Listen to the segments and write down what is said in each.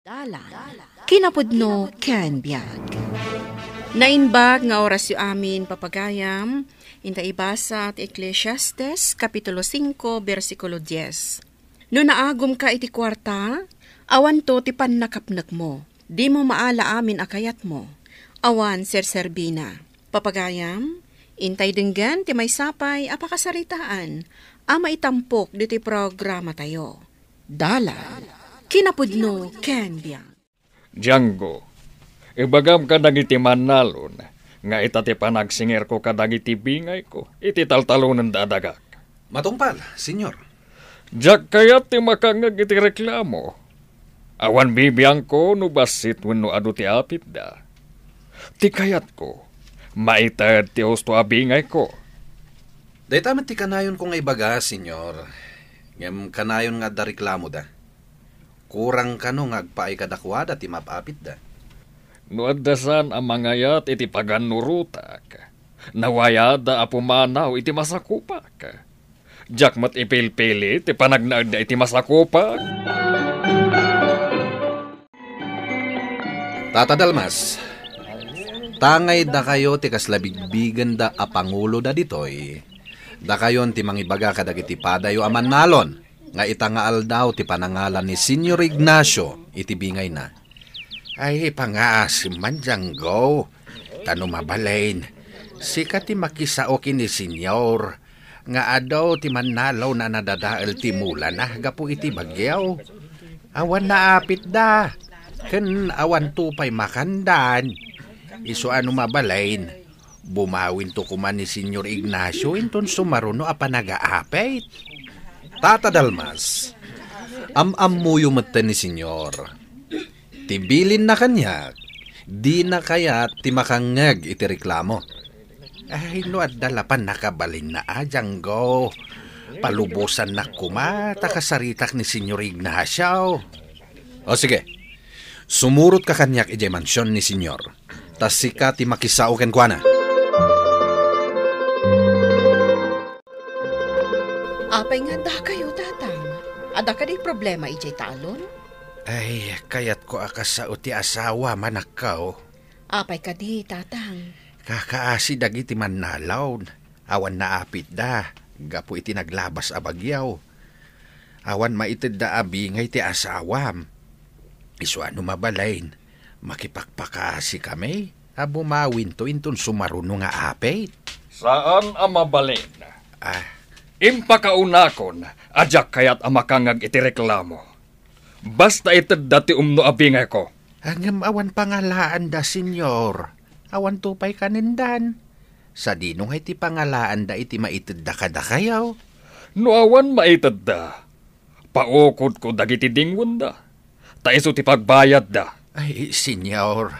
Dalan, kinapudno ken biag. Nainbag nga oras yu amin papagayam, inta ibasa at Ecclesiastes, Kapitulo 5, versikulo 10. No naagum ka iti kwarta, awan to ti pannakapnak mo, di mo maala amin akayat mo, awan serserbina. Papagayam, intay denggan ti may sapay apakasaritaan, ama itampok diti programa tayo. Dalan, kinapudno ken biag. Django, ibagam ka dagiti manalon, nga itati panagsinger ko ka dagiti bingay ko, iti taltalunan dadagak. Matungpal, senyor. Diyak kayat ti makangag iti reklamo. Awan bibiyang ko no basit wenno adu ti apit da. Ti kayat ko, maitad ti husto a bingay ko. Daytamet ti kanayon ko nga ibaga, senyor. Ngem kanayon nga da reklamo da. Kurang ka no ngagpaay kadakwada ti mapapit da. No addasan ang mangayat iti paganurutak. Nawayada apumanaw iti masakupak. Diyak mat ipilpili ti panagnaag da iti masakupak. Tata Dalmas, tangay da kayo ti kaslabigbigan da a pangulo da ditoy. Da kayon ti mangibaga kadagiti padayo aman nalon. Nga itangaal daw ti panangalan ni Senyor Ignacio iti bingay na. Ay, pangaasim man Django. Tano mabalain. Sika ti makisaokin ni Senyor. Nga adaw ti manalaw na nadadaal ti mula na gapu iti bagyaw. Awan na apit da. Ken awan tupay makandan. Iso ano mabalain. Bumawin to kuman ni Senyor Ignacio inton sumaruno a panagaapit. Tata Dalmas, am-amuyo mata ni senyor. Tibilin na kanya, di na kaya ti makangag iti reklamo. Ay, no at dalapan nakabalin na Django. Palubusan na kumata kasaritak ni Senyor Ignacio. O sige, sumurot ka kanyak iti mansyon ni senyor. Tas sika ti makisao ken kuana. Apay nga da kayo, tatang. Ada ka di problema ijay talon? Ay, kayat ko akasao ti asawa manakaw. Apay ka di, tatang. Kakaasi dagiti manalaw. Awan na apit da. Gapu iti naglabas a bagyaw. Awan maitid da abingay ti asawam. Isu ano mabalain. Makipakpakasi kami. Abumawin to inton sumaruno nga apit. Saan ang mabalin? Ah, Impakaunakon, adyak kayat amakangag iti reklamo. Basta itad dati umno abingay ko. Hanggang awan pangalaan da, senyor. Awan tupay kanindan. Sa dinong iti pangalaan da iti maitid da kada kayaw. No awan maitad da. Paukod ko dagiti dingwon da. Taiso ti pagbayad da. Ay, senyor.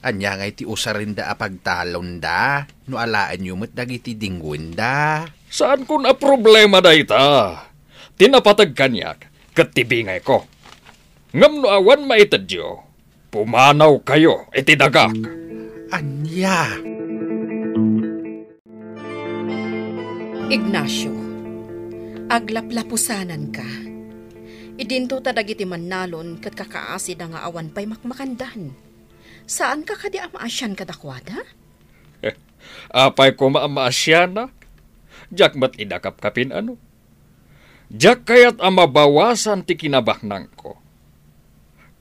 Anya nga iti usarin da apagtalon da. No alaan yumot dagiti dingwin da. Saan kun a problema da ita? Tinapatag kanyak, katibingay ko. Ngam no awan maitadyo, pumanaw kayo, iti dagak. Anya? Ignacio, aglaplapusanan ka. Idinto tadag iti manalon kat kakaasid nga awan pa'y makmakandan. Saan ka kadi amaasyan kadakwada? Apay ko maamaasyana? Diyak mat idakap-kapin ano? Diyak kayat amabawasan ti kinabaknang ko.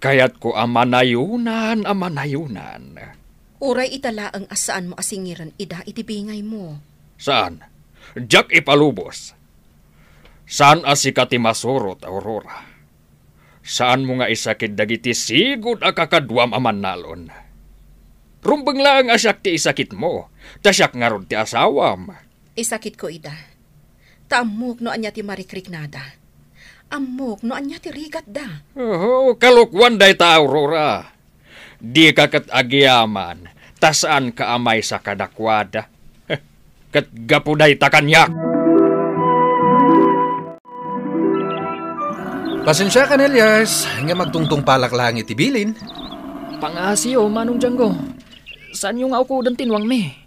Kayat ko amanayunan. Uray itala ang asaan mo asingiran ida itibingay mo. Saan? Diyak ipalubos. Saan asikati masurot, Aurora? Saan mo nga isakit dagiti sigud akakadwam aman nalon? Rumbeng lang asyak ti isakit mo, tasyak nga ron ti asawam. Isakit ko ida. Taamok no anya ti marikriknada. Amok no anya ti rigat da. Oh, kalukwan day ta, Aurora. Di ka kat agyaman, tasaan ka amay sa kadakwada. Kat gapuday ta kanyak. Pasensya ka, Nelias. Nga magtungtong palak lang itibilin. Pangasiyo, Manong Django. Saan yung ako dan tinwang mi?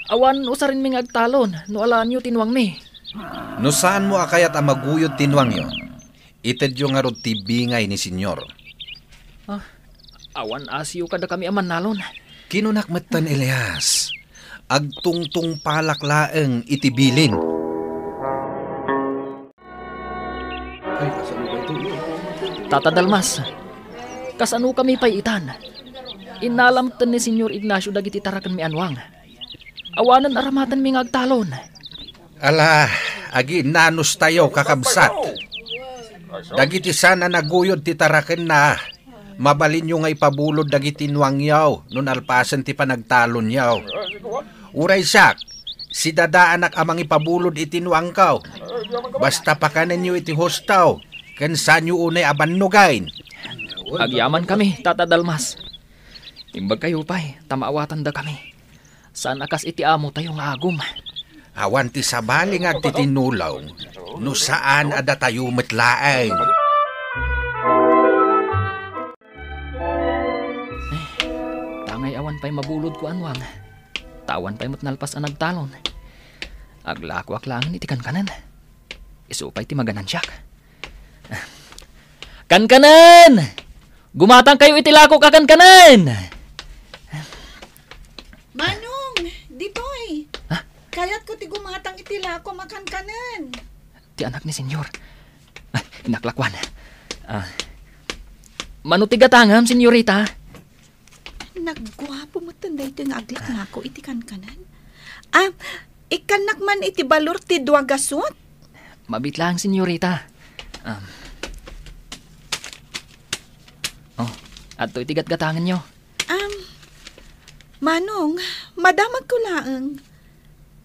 Awan usarin mi ngagtalon, no alaan nyo tinwang mi. No saan mo akayat ang maguyod tinwang yo? Ited yung nga rod tibingay ni senyor. Awan asiyo kada kami aman nalon. Kinunakmatan Elias, agtungtung palaklaeng itibilin. Tata Dalmas, kasano kami payitan? Inalamtan ni Senyor Ignacio dagiti tarakan mi anwang. Awanan aramatan mi ngagtalon. Ala, agi nanos tayo kakabsat. Dagiti sana naguyod ti taraken na. Mabalin nyo nga ipabulod dagiti nuangyaw nun alpasan ti panagtalon yaw. Uray sak, si dadaanak amang ipabulod iti nuangkaw. Basta pakanan nyo iti hostaw, kansa nyo unay abannugain. Agyaman kami, Tata Dalmas. Imbag kayo pa'y, tamaawatan da kami. Saan akas iti amo tayo nga agum? Awan ti sabali nga ti tinulaw, no saan ada tayo metlaeng. Tangay awan pa'y mabulod ko anwang. Tawan pa'y matnalpas ang nagtalon. Aglako aklangan iti kankanan. Isupay ti maganan siyak. Kankanan! Gumatang kayo iti lako kakankanan! Manong, ditoy. Kayat ko ti gumatang itila ko makankanan. Ti anak ni Senyor. Inaklakwan. Manuti gatangam, Senyorita. Nagguwapo mo tanday ito nga aglik nga ako iti kankanan. Ikanak man iti balor ti duwagasot. Mabit lang, Senyorita. Ato iti gatgatangan nyo. Manong, madamag ko laeng.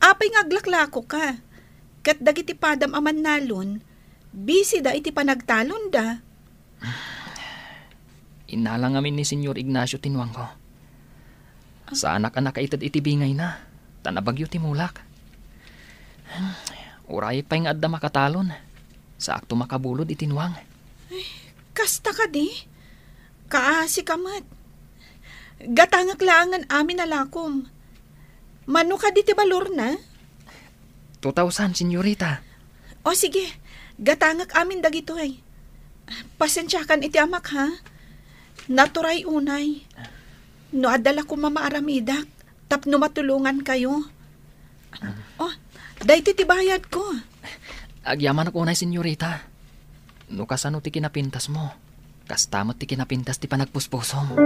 Apay nga aglaklako ka. Kat dagiti padam aman nalon, busy da iti panagtalon da. Inalang amin ni Senyor Ignacio tinwang ko. Sa anak-anak kaitad iti bingay na, tanabagyo ti mulak. Uray pa yung adda makatalon, sa akto makabulod itinwang. Kasta ka di? Kaasi kamat. Gatangak laangan amin alakom. Mano ka di ti balor na? 2,000, Senyorita. O sige, gatangak amin dagito ay. Pasensyakan iti amak ha. Naturay unay. No adala ko mamaaramidak, tapno matulungan kayo. Dahi ti bayad ko. Agyaman ako unay, Senyorita. No kasano ti kinapintas mo, kastamot ti kinapintas ti panagpuspusom.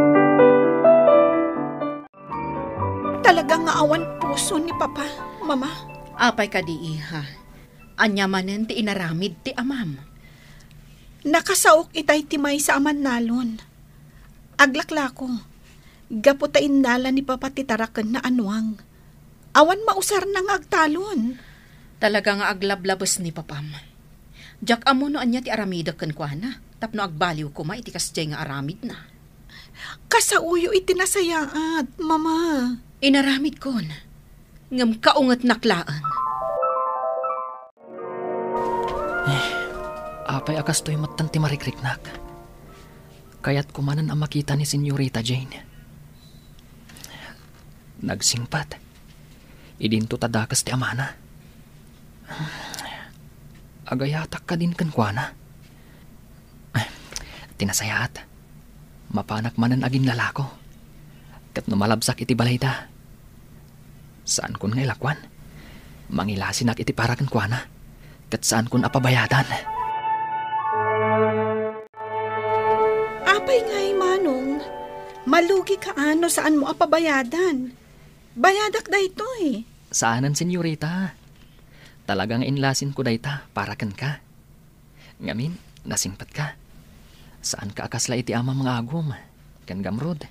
Talagang nga awan puso ni Papa, Mama. Apay ka di iha. Anyamanen ti inaramid ti amam. Nakasaok itay timay sa aman nalon. Aglaklako. Gaputain nala ni Papa ti taraken na anwang. Awan mausar nang agtalon. Talaga nga aglablabos ni Papam. Jak amo no anya ti aramid ken kuana. Tapno agbaliw ko ma iti kasjay nga aramid na. Kasauyo iti nasayaat, Mama. Inaramid kon. Ngam kaungat naklaan. Apay akas to'y matan ti marikriknak. Kaya't kumanan ang makita ni Senyorita Jane. Nagsingpat. Idinto tadakas ti amana. Agayatak ka din kankwana. Tinasayaat. Mapanak manan agin lalako. Kat numalabsak iti balayda. Saan kun ngay lakwan? Mangilasinak iti para kankwana. Kat saan kun apabayadan? Apay ngay, Manong. Malugi ka ano saan mo apabayadan. Bayadak da ito eh. Saanan, Senyorita? Talagang inlasin ko dayta para kan ka. Ngamin, nasingpat ka. Saan ka akasla iti ama mga agum? Kan gamrod.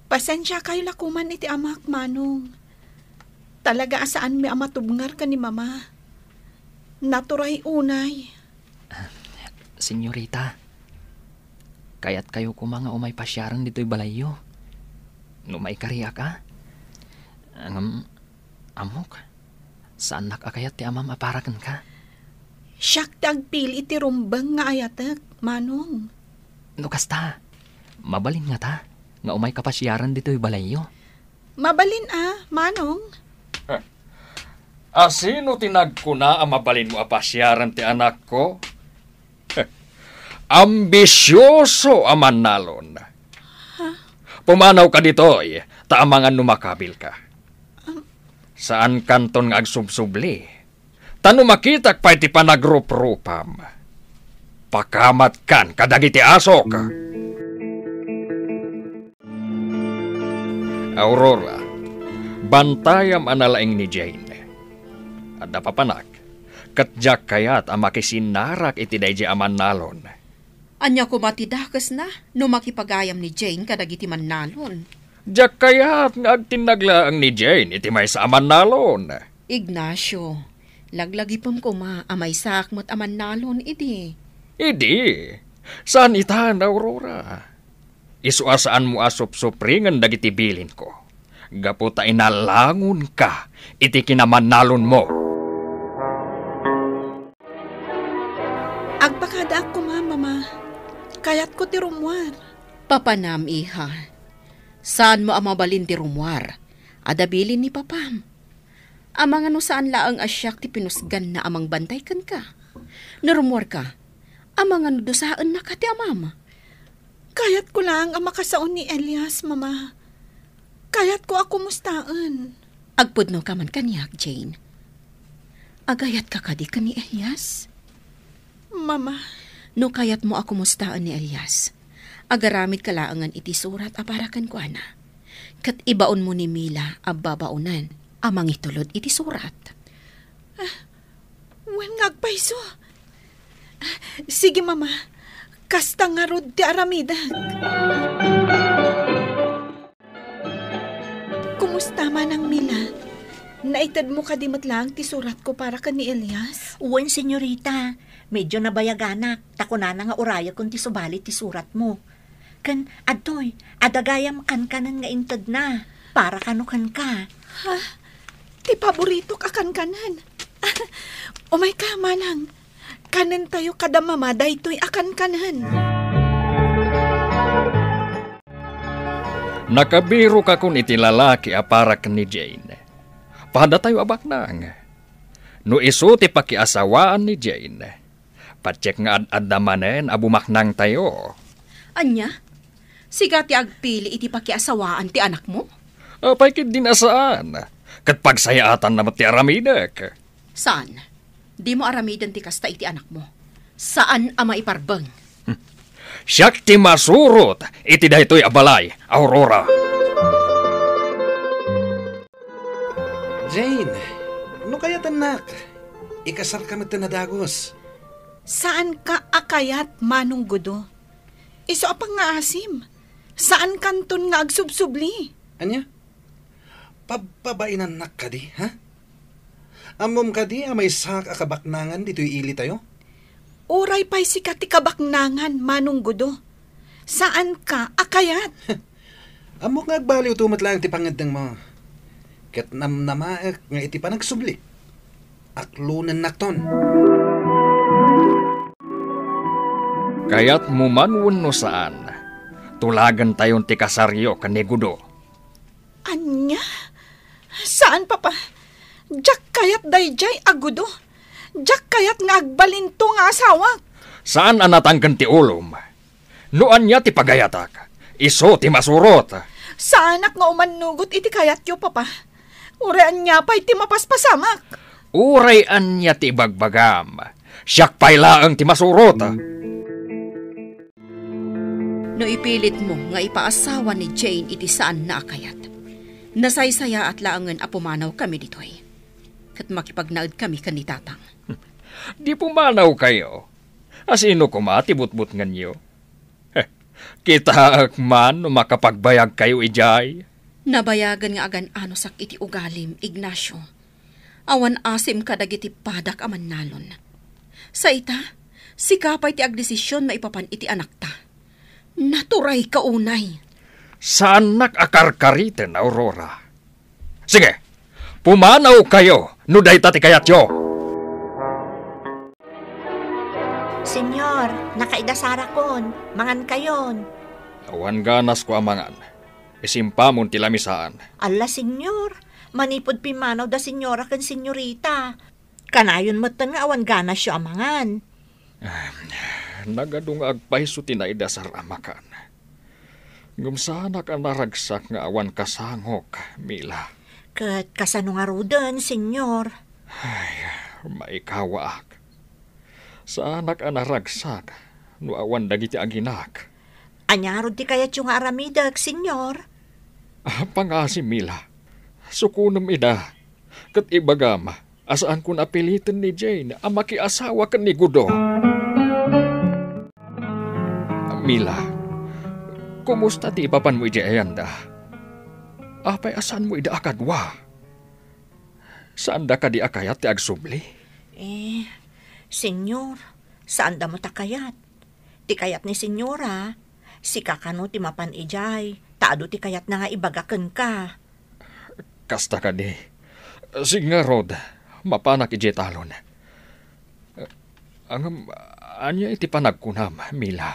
Pasensya kayo lakuman iti amak, Manong. Talaga asaan may amatubngar ka ni Mama. Naturay unay. Senyorita, kaya't kayo kumanga umay pasyarang dito'y balayo. No may kariya ka? Amok, saan nakakayat ti amam aparakan ka? Siyak tagpil iti rumbang nga ayatek, Manong. No kasta, mabalin nga ta, nga umay kapasyaran dito'y balayo. Mabalin Manong. Sino tinagkuna ang mabalin mo apasyaran ti anak ko? Ambisyoso aman nalon. Pumanaw ka ditoy, taamangan numakabil ka. Saan kanton nga agsubsubli? Tano makitak pa iti panagrup-rupam. Pakamat kan kadagiti asok. Aurora, bantayam analaing ni Jane. Adda papanak, katjak kayat ang makisinarak iti dayjay aman nalon. Anya ko matidakas na, no makipagayam ni Jane kadagiti mannalon. Jak kayat nga agtinaglaang ni Jane iti may sa aman nalon. Ignacio, laglagipam ko amay sakmot aman nalon idi. Idi, saan itahan, Aurora? Isuasaan mo asop-supringan dagiti bilin ko. Gaputa inalangon ka, iti kinamanalon mo. Agpakada ako, mama. Kayat ko ti rumwar. Papanam, iha. Saan mo amabalin ti rumwar? Adabilin ni papam. Amang ano saan laang asyak ti pinusgan na amang bantay kan ka. Narumwar ka, amang ano dosaan na ka ti amama. Kayat ko lang ang makasaon ni Elias, mama. Kayat ko ako mustaan. Agpudno ka man kaniyak, Jane. Agayat ka kadi ka ni Elias? Mama. No kayat mo ako mustaan ni Elias. Agaramid kalaangan iti surat aparakan ko ana. Kat ibaon mo ni Mila ababaunan amang itulod iti surat. Wen ngagpayso. Sige, mama. Kasta nga rod ti aramida. Kumusta man ang Mila? Naitad mo kadimot lang ti surat ko para ka ni Elias? Uwan, senyorita. Medyo nabayaganak. Takuna na nga uraya kung ti subalit ti surat mo. Kan, adtoy, adagayam kan kanan nga intad na. Para kanukan ka. Ha? Ti paborito ka kanan. Umay ka, manang. Kanan tayo kada mama, daytoy akan kanan. Nakabiro ka kun iti lalaki aparak ni Jane. Pada tayo abaknang. No iso ti pakiasawaan ni Jane. Patsek nga ad-adamanen abumaknang tayo. Anya? Siga ti agpili iti pakiasawaan ti anak mo? Apay kid din asaan. Kat pagsayaatan naman ti aramidak. Saan? Di mo aramidan ti kasta iti anak mo. Saan ama iparbang? Siyak ti masurot, iti daytoy abalay, Aurora. Jane, no kayat anak? Ikasar ka nadagos. Saan ka akayat, manong gudo? Iso apang nga asim. Saan kanton nga agsubsubli? Anya? Pababainan nak ka di, ha? Amom ka di, may sak akabaknangan dito'y ili tayo? Uray pa'y sikat ti kabaknangan, manong gudo. Saan ka akayat? Amo nga agbaliw tumat lang ti pangandang mo. Kat namnamaak nga iti panagsubli. Aklunan nakton. Kaya't mumanwon no saan. Tulagan tayon ti kasaryo kanigudo. Anya? Saan, papa? Jak kayat dayjay agudo. Jak kayat nga agbalinto nga asawak. Saan anatanggan ti ulom? Noan niya ti pagayatak. Iso ti masurot. Saanak nga umanugot iti kayat yo, papa. Urayan niya pa'y ti mapaspasamak. Urayan niya ti bagbagam. Siyak pa'y laang ti masurot. No ipilit mo nga ipaasawa ni Jane iti saan na akayat. Nasaysaya at laangan apumanaw kami ditoy. Kat makipagnaad kami kanitatang. Di pumanaw kayo. Asino kumatibut-but nganyo? Kita man no makapagbayag kayo ijay. Nabayagan nga agan anosak iti ugalim, Ignacio. Awan asim kadagiti padak aman nalon. Sa ita, sikapay ti agdesisyon maipapan iti anak ta. Naturay kaunay. Saan nakakarkariten, Aurora? Sige, pumanaw kayo, no day tati kayatyo. Senyor, nakaidasara kon, mangan kayon. Awan ganas ko amangan. Isimpamon ti lamisaan. Alla, senyor, manipod pimanaw da senyora kan senyorita. Kanayon mo nga awan ganas siya amangan. nagadung agpaiso tinayda sa ramakan. Ngumsana ka naragsak nga awan kasangok, Mila. Kat kasano nga rudan, senyor. Ay, maikawaak. Sa anak ka naragsak, no awan dagiti aginak. Anyarod ti kayat yung aramidag, senyor. Pangasi, Mila. Sukunam ida. Kat ibagama, asaan ko napilitan ni Jane ang makiasawa ka ni Gudo. Mila, kumusta ti ipapan mo ijayanda? Apay asaan mo ida akadwa? Saan da ka di akayat ti agsubli? Senyor, saan da mo takayat? Ti kayat ni senyora, si kakano ti mapan ijay, taado ti kayat na nga ibagakan ka. Kasta ka di. Sige nga, Rod, mapanak ijetalon. Anya iti panagkunam, Mila.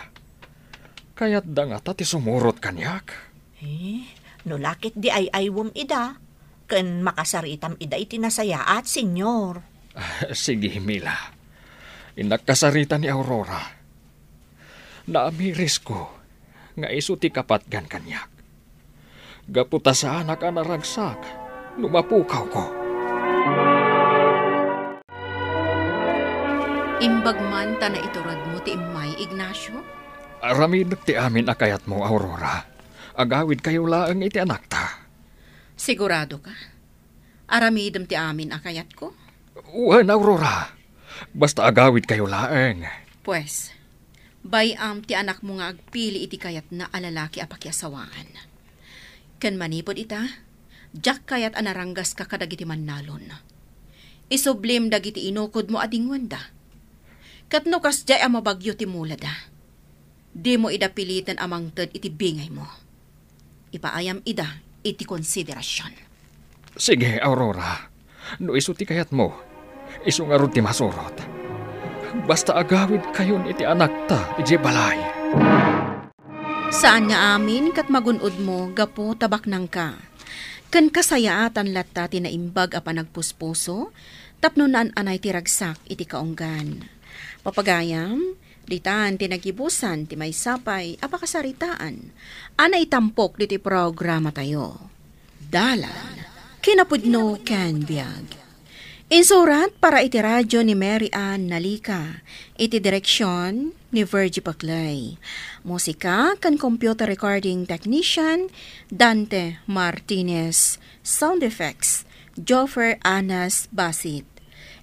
Kaya't da nga ta ti sumurot kanyak. No lakit di ay aywom ida, ken makasaritam ida iti nasayaat, senyor. Sige, Mila. Inagkasarita ni Aurora. Naamiris ko nga iso ti kapatgan kanyak. Gaputa sa anak ang naragsak, lumapukaw ko. Imbag man ta na iturad mo ti imay, Ignacio? Aramid ti amin akayat mo, Aurora. Agawid kayo laang iti anak ta. Sigurado ka? Aramidem ti amin akayat ko? Uwan, Aurora. Basta agawid kayo laang. Pues, bayam ti anak mo nga agpili iti kayat na alalaki apakiasawaan. Ken manipod ita, jak kayat anaranggas ka kadagiti mannalon. Isublim dagiti inukod mo ading wanda. Katno kas jay ang mabagyo ti mulada. Di mo ida pilitan amang ted iti bingay mo. Ipaayam ida iti konsiderasyon. Sige, Aurora. No iso ti kayat mo, iso nga ron ti masurot. Basta agawid kayon iti anak ta, iti balay. Saan nga amin kat magunod mo, gapo tabak nang ka. Kan kasayaatan latta tinaimbag a panagpuspuso, tapnunan anay tiragsak iti kaunggan. Papagayam, ditan tinagibusan ti may sapay apakasaritaan, anay tampok diti programa tayo. Dalan, kinapudno ken biag. Insurat para iti radyo ni Mary Ann Nalika, iti direksyon ni Virgie Paclay. Musika kan computer recording technician Dante Martinez. Sound effects Joffer Anas Basit.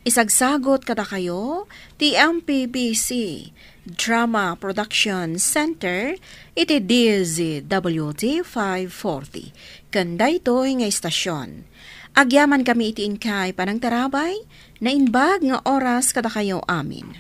Isagsagot kada kayo ti MPBC Drama Production Center iti DZWT 540. Kanda ito'y nga istasyon. Agyaman kami iti inkay panang tarabay na inbag nga oras kada kayo amin.